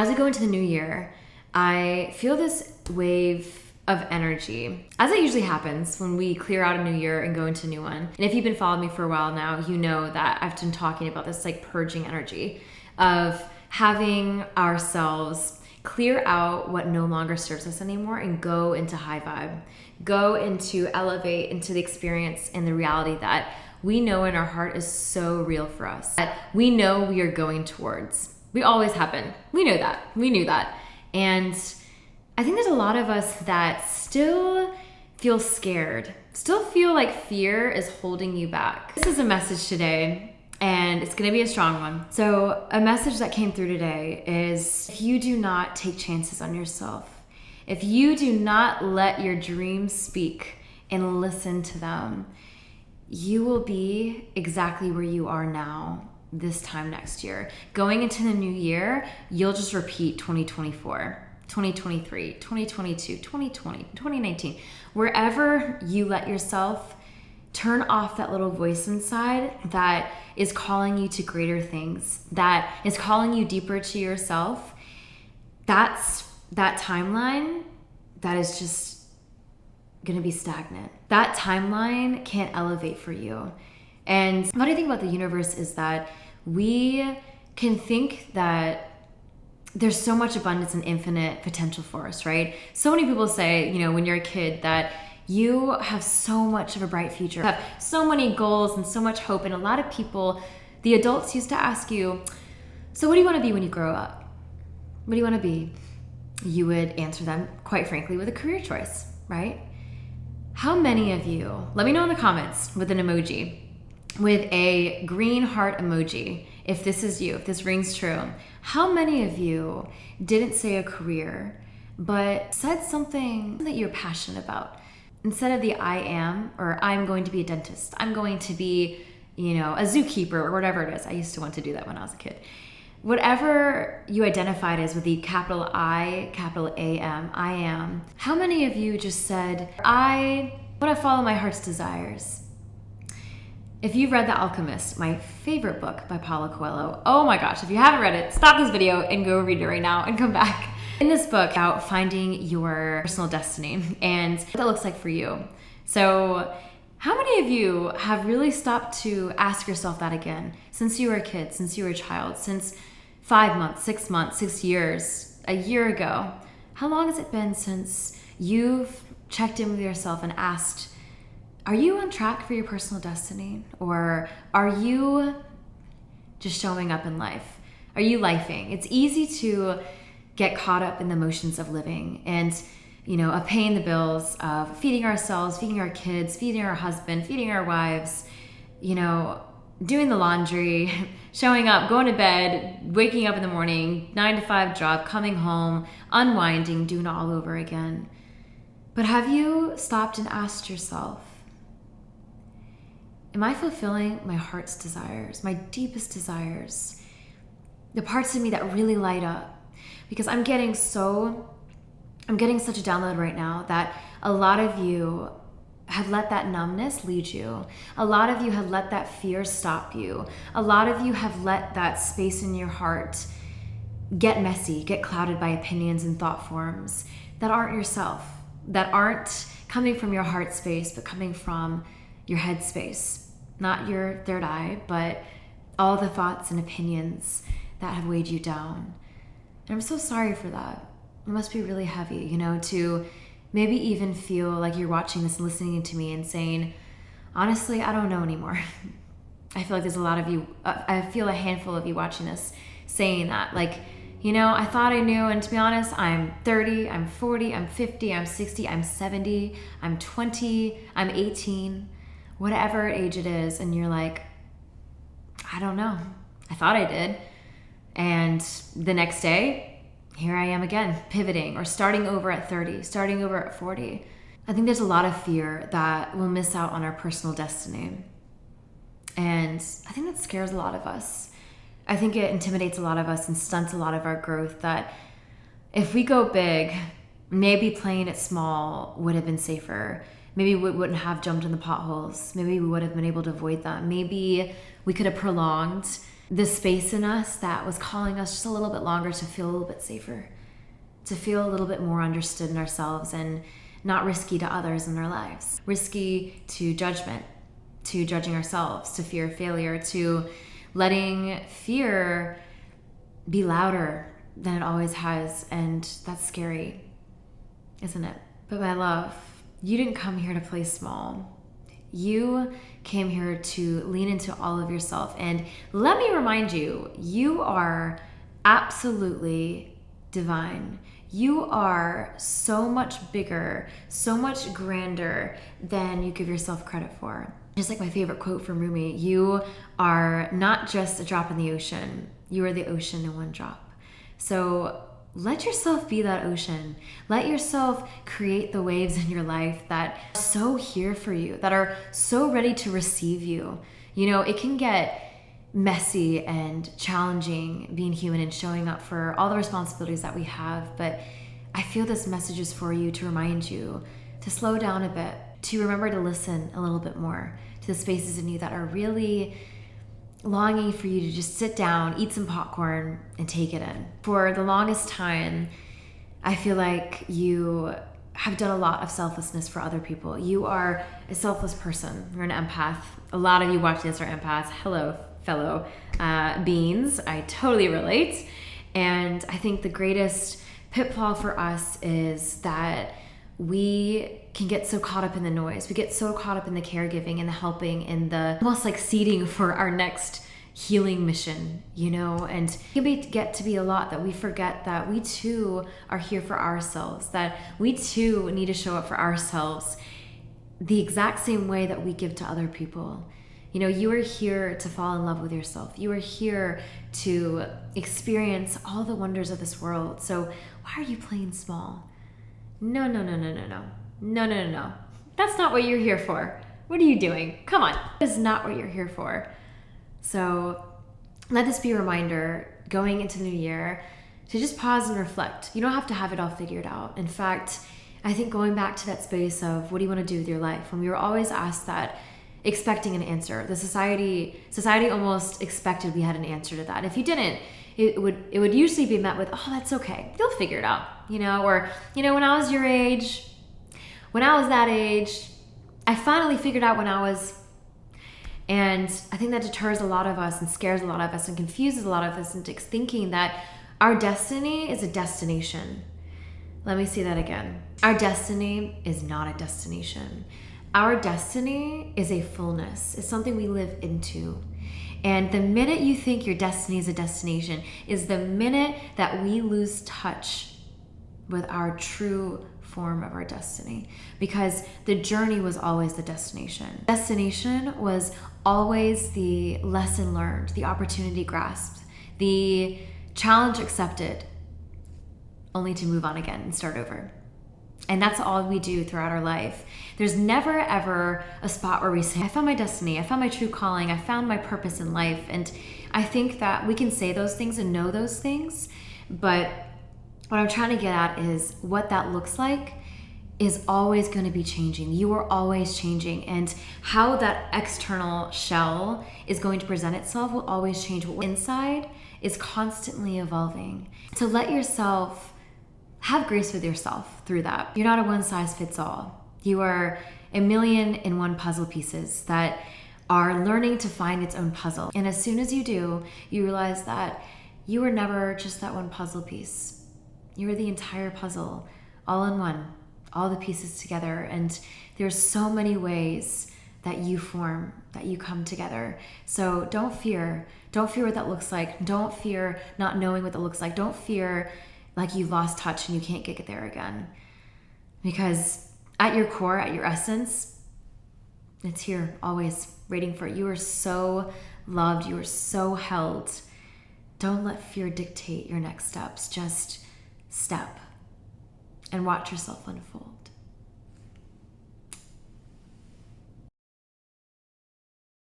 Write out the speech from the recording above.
As we go into the new year, I feel this wave of energy, as it usually happens when we clear out a new year and go into a new one. And if you've been following me for a while now, you know that I've been talking about this like purging energy of having ourselves clear out what no longer serves us anymore and go into high vibe, go into elevate into the experience and the reality that we know in our heart is so real for us, that we know we are going towards. We always have been. We know that. We knew that. And I think there's a lot of us that still feel scared, still feel like fear is holding you back. This is a message today, and it's gonna be a strong one. So a message that came through today is if you do not take chances on yourself, if you do not let your dreams speak and listen to them, you will be exactly where you are now this time next year. Going into the new year, you'll just repeat 2024, 2023, 2022, 2020, 2019. Wherever you let yourself turn off that little voice inside that is calling you to greater things, that is calling you deeper to yourself, that's that timeline that is just gonna be stagnant. That timeline can't elevate for you. And what I think about the universe is that we can think that there's so much abundance and infinite potential for us, right? So many people say, when you're a kid that you have so much of a bright future, have so many goals and so much hope. And a lot of people, the adults used to ask you, so what do you want to be when you grow up? What do you want to be? You would answer them, quite frankly, with a career choice, right? How many of you, let me know in the comments with an emoji, with a green heart emoji, if this is you, if this rings true. How many of you didn't say a career, but said something that you're passionate about? Instead of the I am, or I'm going to be a dentist, I'm going to be, a zookeeper or whatever it is. I used to want to do that when I was a kid. Whatever you identified as with the capital I, capital A-M, I am. How many of you just said, I want to follow my heart's desires? If you've read The Alchemist, my favorite book by Paulo Coelho, oh my gosh, if you haven't read it, stop this video and go read it right now and come back. In this book, about finding your personal destiny and what that looks like for you. So how many of you have really stopped to ask yourself that again since you were a kid, since you were a child, since 5 months, 6 months, 6 years, a year ago? How long has it been since you've checked in with yourself and asked, are you on track for your personal destiny? Or are you just showing up in life? Are you lifing? It's easy to get caught up in the motions of living and, of paying the bills, of feeding ourselves, feeding our kids, feeding our husband, feeding our wives, doing the laundry, showing up, going to bed, waking up in the morning, 9 to 5 job, coming home, unwinding, doing it all over again. But have you stopped and asked yourself, am I fulfilling my heart's desires, my deepest desires, the parts of me that really light up? Because I'm getting such a download right now that a lot of you have let that numbness lead you. A lot of you have let that fear stop you. A lot of you have let that space in your heart get messy, get clouded by opinions and thought forms that aren't yourself, that aren't coming from your heart space, but coming from your head space. Not your third eye, but all the thoughts and opinions that have weighed you down. And I'm so sorry for that. It must be really heavy, to maybe even feel like you're watching this and listening to me and saying, honestly, I don't know anymore. I feel like there's a lot of you, I feel a handful of you watching this saying that. Like, I thought I knew, and to be honest, I'm 30, I'm 40, I'm 50, I'm 60, I'm 70, I'm 20, I'm 18, whatever age it is, and you're like, I don't know. I thought I did. And the next day, here I am again, pivoting or starting over at 30, starting over at 40. I think there's a lot of fear that we'll miss out on our personal destiny. And I think that scares a lot of us. I think it intimidates a lot of us and stunts a lot of our growth, that if we go big, maybe playing it small would have been safer. Maybe we wouldn't have jumped in the potholes. Maybe we would have been able to avoid them. Maybe we could have prolonged the space in us that was calling us just a little bit longer to feel a little bit safer, to feel a little bit more understood in ourselves and not risky to others in their lives. Risky to judgment, to judging ourselves, to fear of failure, to letting fear be louder than it always has. And that's scary, isn't it? But my love, you didn't come here to play small. You came here to lean into all of yourself. And let me remind you, you are absolutely divine. You are so much bigger, so much grander than you give yourself credit for. Just like my favorite quote from Rumi, you are not just a drop in the ocean, you are the ocean in one drop. So let yourself be that ocean. Let yourself create the waves in your life that are so here for you, that are so ready to receive you. You know, it can get messy and challenging being human and showing up for all the responsibilities that we have, but I feel this message is for you to remind you to slow down a bit, to remember to listen a little bit more to the spaces in you that are really longing for you to just sit down, eat some popcorn, and take it in. For the longest time, I feel like you have done a lot of selflessness for other people. You are a selfless person. You're an empath. A lot of you watching this are empaths. Hello, fellow beings. I totally relate. And I think the greatest pitfall for us is that we can get so caught up in the noise. We get so caught up in the caregiving and the helping and the almost like seeding for our next healing mission, you know? And it can get to be a lot that we forget that we too are here for ourselves, that we too need to show up for ourselves the exact same way that we give to other people. You know, you are here to fall in love with yourself. You are here to experience all the wonders of this world. So why are you playing small? No. That's not what you're here for. What are you doing? Come on. That is not what you're here for. So let this be a reminder going into the new year to just pause and reflect. You don't have to have it all figured out. In fact, I think going back to that space of what do you want to do with your life, when we were always asked that, expecting an answer. The society almost expected we had an answer to that. If you didn't, it would usually be met with, oh, that's okay. You'll figure it out, you know, or, you know, when I was your age, when I was that age, I finally figured out when I was, and I think that deters a lot of us and scares a lot of us and confuses a lot of us into thinking that our destiny is a destination. Let me say that again. Our destiny is not a destination. Our destiny is a fullness. It's something we live into. And the minute you think your destiny is a destination is the minute that we lose touch with our true form of our destiny, because the journey was always the destination. Destination was always the lesson learned, the opportunity grasped, the challenge accepted, only to move on again and start over. And that's all we do throughout our life. There's never ever a spot where we say, I found my destiny, I found my true calling, I found my purpose in life. And I think that we can say those things and know those things, but what I'm trying to get at is what that looks like is always going to be changing. You are always changing, and how that external shell is going to present itself will always change. What inside is constantly evolving. So let yourself have grace with yourself through that. You're not a one size fits all. You are a million and one puzzle pieces that are learning to find its own puzzle. And as soon as you do, you realize that you were never just that one puzzle piece. You are the entire puzzle, all in one, all the pieces together. And there's so many ways that you form, that you come together. So don't fear what that looks like. Don't fear not knowing what that looks like. Don't fear like you've lost touch and you can't get there again. Because at your core, at your essence, it's here always waiting for you. You are so loved. You are so held. Don't let fear dictate your next steps. Just step and watch yourself unfold.